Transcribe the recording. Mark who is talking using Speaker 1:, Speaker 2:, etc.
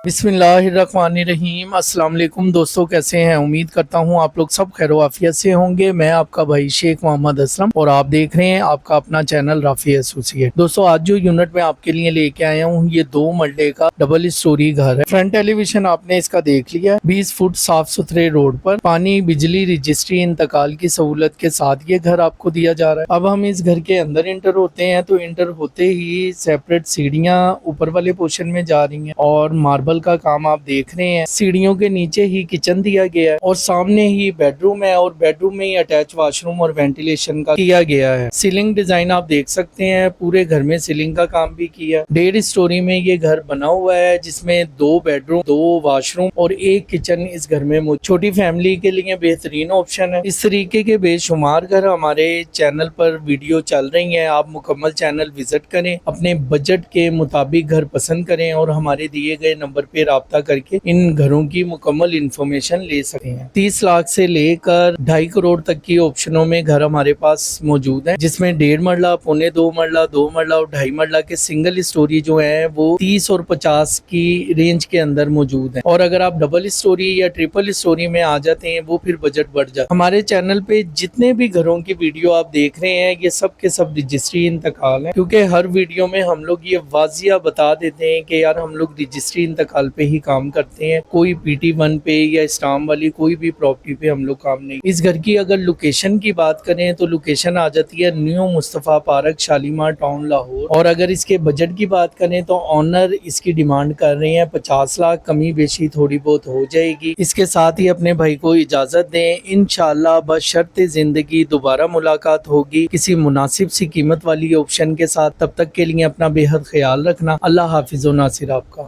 Speaker 1: बिस्मिल्लाहिर्रहमानिर्रहीम। अस्सलाम वालेकुम दोस्तों, कैसे हैं? उम्मीद करता हूँ आप लोग सब खैर आफियत से होंगे। मैं आपका भाई शेख मोहम्मद असलम और आप देख रहे हैं आपका अपना चैनल राफी एसोसिएट। दोस्तों, आज जो यूनिट में आपके लिए लेके आया हूँ ये 2 मरले का डबल स्टोरी घर है। फ्रंट एलिवेशन आपने इसका देख लिया। 20 फुट साफ सुथरे रोड पर पानी, बिजली, रजिस्ट्री, इंतकाल की सहूलत के साथ ये घर आपको दिया जा रहा है। अब हम इस घर के अंदर इंटर होते हैं तो इंटर होते ही सेपरेट सीढ़ियाँ ऊपर वाले पोर्शन में जा रही हैं और मार्बल का काम आप देख रहे हैं। सीढ़ियों के नीचे ही किचन दिया गया है और सामने ही बेडरूम है और बेडरूम में ही अटैच वॉशरूम और वेंटिलेशन का किया गया है। सीलिंग डिजाइन आप देख सकते हैं, पूरे घर में सीलिंग का काम भी किया। 1.5 स्टोरी में ये घर बना हुआ है जिसमें 2 बेडरूम, 2 वॉशरूम और 1 किचन इस घर में मौजूद। छोटी फैमिली के लिए बेहतरीन ऑप्शन है। इस तरीके के बेशुमार घर हमारे चैनल पर वीडियो चल रही है। आप मुकम्मल चैनल विजिट करें, अपने बजट के मुताबिक घर पसंद करें और हमारे दिए गए नंबर पे राब्ता करके इन घरों की मुकम्मल इंफॉर्मेशन ले सकते हैं। 30 लाख से लेकर 2.5 करोड़ तक की ऑप्शनों में घर हमारे पास मौजूद है, जिसमें 1.5 मरला, पौने 2 मरला, 2 मरला और 2.5 मरला के सिंगल स्टोरी जो है वो 30 और 50 की रेंज के अंदर मौजूद है। और अगर आप डबल स्टोरी या ट्रिपल स्टोरी में आ जाते हैं वो फिर बजट बढ़ जाता है। हमारे चैनल पे जितने भी घरों की वीडियो आप देख रहे हैं ये सब के सब रजिस्ट्री इंतकाल है, क्योंकि हर वीडियो में हम लोग ये वाजिया बता देते हैं कि यार हम लोग रजिस्ट्री इंतकाल पे ही काम करते हैं, कोई PT1 पे या स्टाम्प वाली कोई भी प्रॉपर्टी पे हम लोग काम नहीं। इस घर की अगर लोकेशन की बात करें तो लोकेशन आ जाती है new Mustafa park, Shalimar town, Lahore. और अगर इसके बजट की बात करें तो ऑनर इसकी डिमांड कर रहे हैं 50 लाख, कमी बेशी थोड़ी बहुत हो जाएगी। इसके साथ ही अपने भाई को इजाजत दें, इंशाल्लाह बशर्ते जिंदगी दोबारा मुलाकात होगी किसी मुनासिब सी कीमत वाली ऑप्शन के साथ। तब तक के लिए अपना बेहद ख्याल रखना। अल्लाह हाफिज़ व नासिर आपका।